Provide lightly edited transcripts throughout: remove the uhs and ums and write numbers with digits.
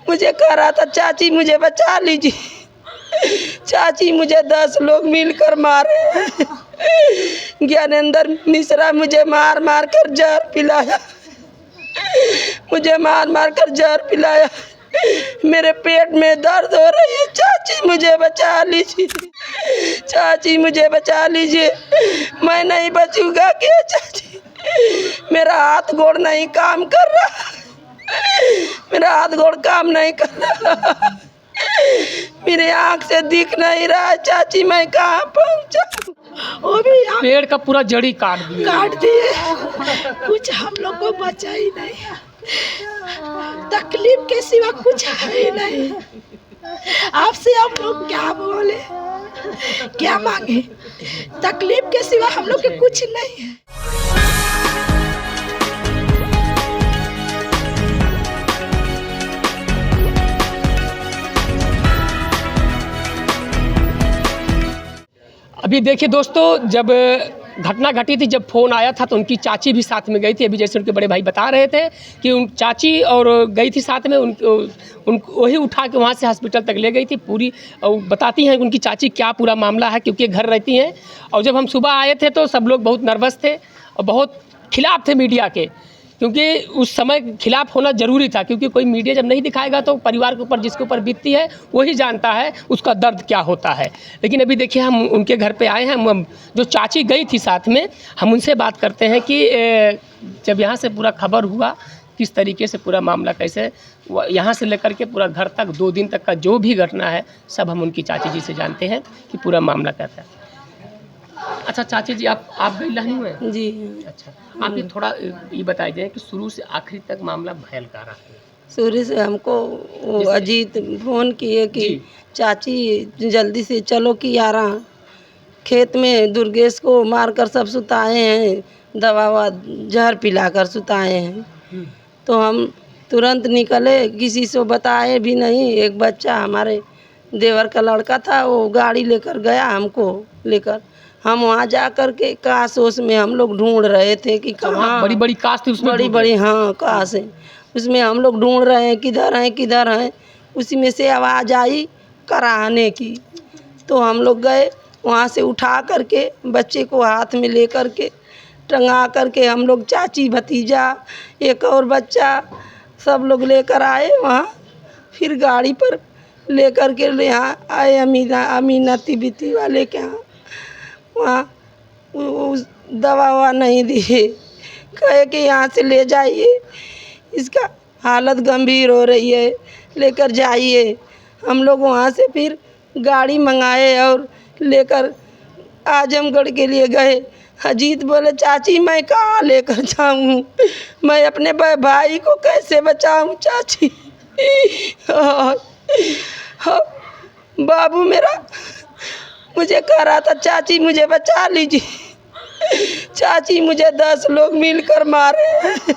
मुझे कह रहा था चाची मुझे बचा लीजिए, चाची मुझे 10 लोग मिलकर मारे हैं। ज्ञानेंद्र मिश्रा मुझे मार मार कर जहर पिलाया, मुझे मार मार कर जहर पिलाया। मेरे पेट में दर्द हो रही है, चाची मुझे बचा लीजिए, चाची मुझे बचा लीजिए, मैं नहीं बचूंगा क्या चाची? मेरा हाथ गोड़ नहीं काम कर रहा, मेरा हाथ गोड़ काम नहीं कर रहा, मेरे आँख से दिख नहीं रहा चाची, मैं कहाँ पहुँचा? वो भी पेड़ का पूरा जड़ी काट दिए, कुछ हम लोग को बचा ही नहीं, तकलीफ के सिवा कुछ है ही नहीं। आपसे हम लोग क्या बोले, क्या मांगे? तकलीफ के सिवा हम लोग के कुछ नहीं है। अभी देखिए दोस्तों, जब घटना घटी थी, जब फ़ोन आया था तो उनकी चाची भी साथ में गई थी। अभी जैसे उनके बड़े भाई बता रहे थे कि उन चाची और गई थी साथ में, उनको वही उठा के वहाँ से हॉस्पिटल तक ले गई थी पूरी। और बताती हैं उनकी चाची क्या पूरा मामला है, क्योंकि घर रहती हैं। और जब हम सुबह आए थे तो सब लोग बहुत नर्वस थे और बहुत खिलाफ थे मीडिया के, क्योंकि उस समय खिलाफ होना ज़रूरी था, क्योंकि कोई मीडिया जब नहीं दिखाएगा तो परिवार के ऊपर, जिसके ऊपर बीतती है वही जानता है उसका दर्द क्या होता है। लेकिन अभी देखिए हम उनके घर पे आए हैं, जो चाची गई थी साथ में, हम उनसे बात करते हैं कि जब यहाँ से पूरा खबर हुआ किस तरीके से पूरा मामला, कैसे यहाँ से लेकर के पूरा घर तक 2 दिन तक का जो भी घटना है सब हम उनकी चाची जी से जानते हैं कि पूरा मामला कैसा है। अच्छा चाची जी, आप गई लहनी में? जी अच्छा, आप ये थोड़ा ये बताई दें कि शुरू से आखिरी तक मामला भयल का रहा है। सूर्य से हमको वो अजीत फ़ोन किए कि चाची जल्दी से चलो कि यारा खेत में दुर्गेश को मारकर सब सुताए हैं, दवा वा जहर पिलाकर सुताए हैं। तो हम तुरंत निकले, किसी से बताए भी नहीं। एक बच्चा हमारे देवर का लड़का था, वो गाड़ी लेकर गया हमको लेकर। हम वहाँ जा कर के काश उसमें हम लोग ढूंढ रहे थे कि कहाँ, बड़ी बड़ी काश थी उसमें, बड़ी बड़ी हाँ काश है, उसमें हम लोग ढूंढ रहे हैं किधर हैं किधर हैं। उसी में से आवाज़ आई कराने की, तो हम लोग गए वहाँ से उठा करके बच्चे को हाथ में ले कर के टंगा करके हम लोग चाची भतीजा एक और बच्चा सब लोग लेकर आए वहाँ। फिर गाड़ी पर लेकर के यहाँ आए अमीना तिब्बती वाले के यहाँ। वहाँ दवा ववा नहीं दिए, कहे कि यहाँ से ले जाइए, इसका हालत गंभीर हो रही है, लेकर जाइए। हम लोग वहाँ से फिर गाड़ी मंगाए और लेकर आजमगढ़ के लिए गए। अजीत बोले चाची मैं कहाँ लेकर जाऊँ, मैं अपने भाई को कैसे बचाऊँ चाची? बाबू मेरा मुझे कह रहा था चाची मुझे बचा लीजिए, चाची मुझे 10 लोग मिलकर मारे हैं।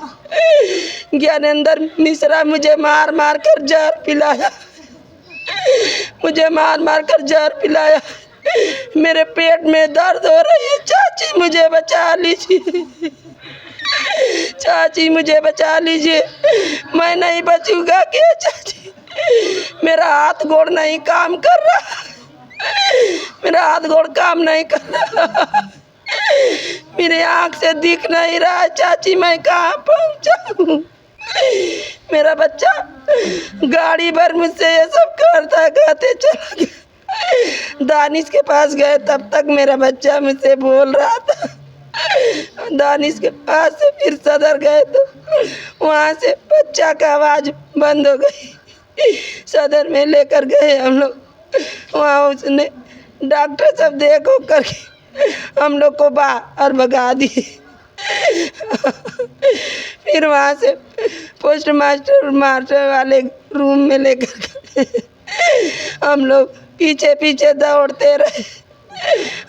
ज्ञानेंद्र मिश्रा मुझे मार मार कर जहर पिलाया, मुझे मार मार कर जहर पिलाया। मेरे पेट में दर्द हो रही है, चाची मुझे बचा लीजिए, चाची मुझे बचा लीजिए, मैं नहीं बचूंगा क्या चाची? मेरा हाथ गोड़ नहीं काम कर रहा, मेरा हाथ गोड़ काम नहीं कर रहा, मेरे आँख से दिख नहीं रहा चाची, मैं कहाँ पहुँचाऊँ? मेरा बच्चा गाड़ी भर मुझसे ये सब करता कहते चला गया। दानिश के पास गए तब तक मेरा बच्चा मुझसे बोल रहा था। दानिश के पास से फिर सदर गए तो वहाँ से बच्चा का आवाज़ बंद हो गई। सदर में लेकर गए हम लोग, वहाँ उसने डॉक्टर सब देखो करके हम लोग को बाहर भगा दिए। फिर वहाँ से पोस्ट मास्टर वाले रूम में लेकर गए। हम लोग पीछे पीछे दौड़ते रहे,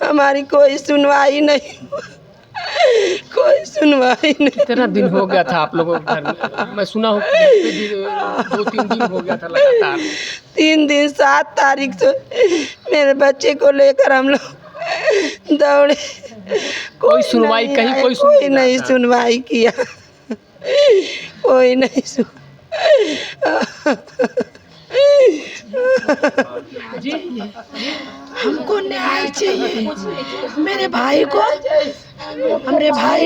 हमारी कोई सुनवाई नहीं, कोई सुनवाई नहीं। कितना दिन हो गया था आप लोगों के घर में? मैं सुना हूँ 2-3 दिन हो गया था लगातार। 3 दिन 7 तारीख से मेरे बच्चे को लेकर हम लोग दौड़े, कोई सुनवाई कहीं कोई नहीं सुनवाई किया, कोई नहीं नहीं चाहिए। मेरे भाई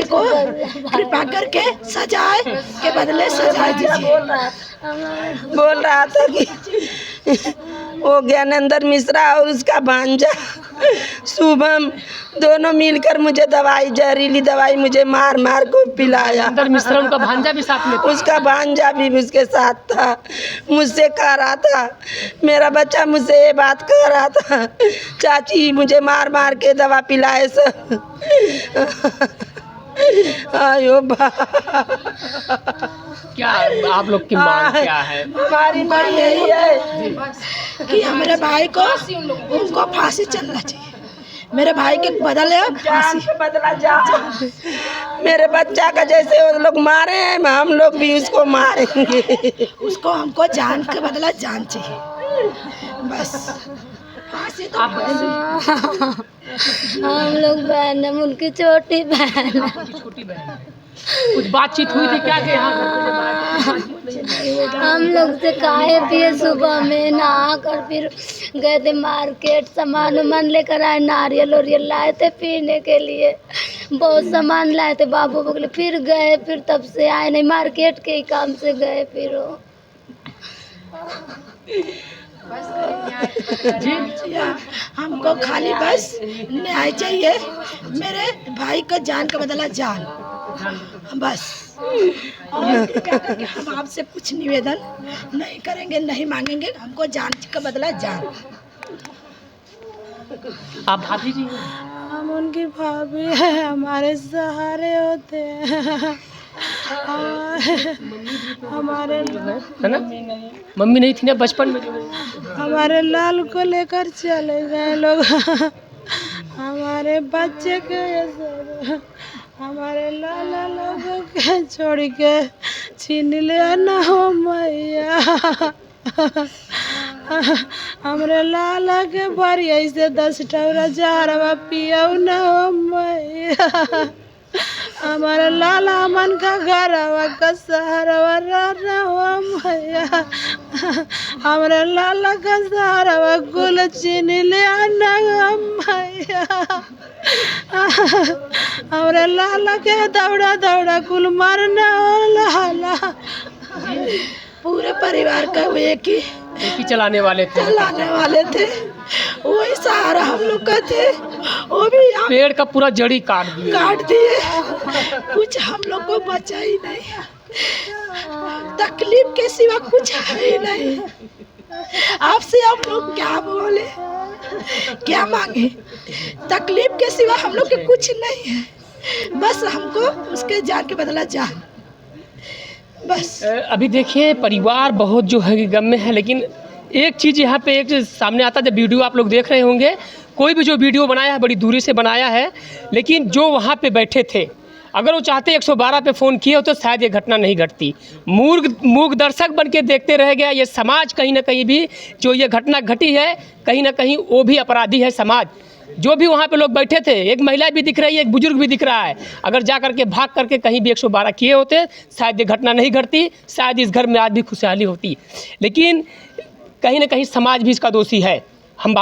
को कृपा करके सजाए के बदले सजा दीजिए। बोल रहा था कि वो ज्ञानेंद्र मिश्रा और उसका भांजा शुभम दोनों मिलकर मुझे दवाई, जहरीली दवाई मुझे मार मार को पिलाया। अंदर मिश्रा उनका भांजा भी साथ में था। उसका भांजा भी उसके साथ था। मुझसे कह रहा था, मेरा बच्चा मुझसे ये बात कह रहा था, चाची मुझे मार मार के दवा पिलाए सब। आयो बा, क्या आप लोग की मांग क्या है? हमारी मांग यही है कि हमारे भाई को उनको फांसी चलना चाहिए। मेरे भाई के बदले जान से बदला जा। मेरे बच्चा का जैसे वो लोग मारे हैं, हम लोग भी उसको मारेंगे। उसको हमको जान के बदला जान चाहिए बस। फांसी तो हम लोग बहन है, उनकी छोटी बहन है। छोटी बहन है। कुछ बातचीत हुई थी क्या कि यहाँ हम लोग से खाए पिए, सुबह में नहा कर फिर गए थे मार्केट, सामान वामान लेकर आए, नारियल वारियल लाए थे पीने के लिए, बहुत सामान लाए थे बाबू के लिए। फिर गए, फिर तब से आए नहीं, मार्केट के ही काम से गए। फिर वो हमको खाली बस न्याय चाहिए। मेरे भाई का जान का बदला जान बस। और कृपया करके हम आपसे कुछ निवेदन नहीं करेंगे, नहीं मांगेंगे। हमको जान का बदला जान। आप भाभी जी हैं? हम उनकी भाभी है, हमारे सहारे होते हैं। हमारे है ना? मम्मी नहीं थी ना बचपन में जो है? हमारे लाल को लेकर चले गए लोग। हमारे बच्चे के हमारे लाला लोगों के छोड़ के छीन लिया ना हो मैया। हमरे लाला के बारिया से 10 ठौरा जहरवा पिया ना हो मैया। हमारे लाला मन का घरवा का सहारवा रहना हो मैया। हमारे लाला का सहारवा गुल चीन लिया ना हो मैया। हमारे लाला के दौड़ा दौड़ा कुल मारना हो लाला। पूरे परिवार का वो एक ही चलाने वाले थे। वही सहारा हम लोग का थे। वो भी पेड़ का पूरा जड़ी काट दिए। कुछ हम लोग को बचा ही नहीं। तकलीफ के सिवा कुछ है ही नहीं। आपसे हम लोग क्या बोले, क्या मांगे? तकलीफ के सिवा हम लोग के कुछ नहीं है। बस हमको उसके जान के बदला जान बस। अभी देखिए परिवार बहुत जो है गम में है, लेकिन एक चीज़ यहाँ पे एक सामने आता है। जब वीडियो आप लोग देख रहे होंगे, कोई भी जो वीडियो बनाया है बड़ी दूरी से बनाया है, लेकिन जो वहाँ पे बैठे थे, अगर वो चाहते 112 पे फ़ोन किए हो तो शायद ये घटना नहीं घटती। मूक दर्शक बन के देखते रह गया ये समाज। कहीं ना कहीं भी जो ये घटना घटी है, कहीं ना कहीं वो भी अपराधी है समाज। जो भी वहाँ पे लोग बैठे थे, एक महिला भी दिख रही है, एक बुजुर्ग भी दिख रहा है। अगर जा करके भाग करके कहीं भी 112 किए होते, शायद ये घटना नहीं घटती, शायद इस घर में आज भी खुशहाली होती। लेकिन कहीं ना कहीं समाज भी इसका दोषी है। हम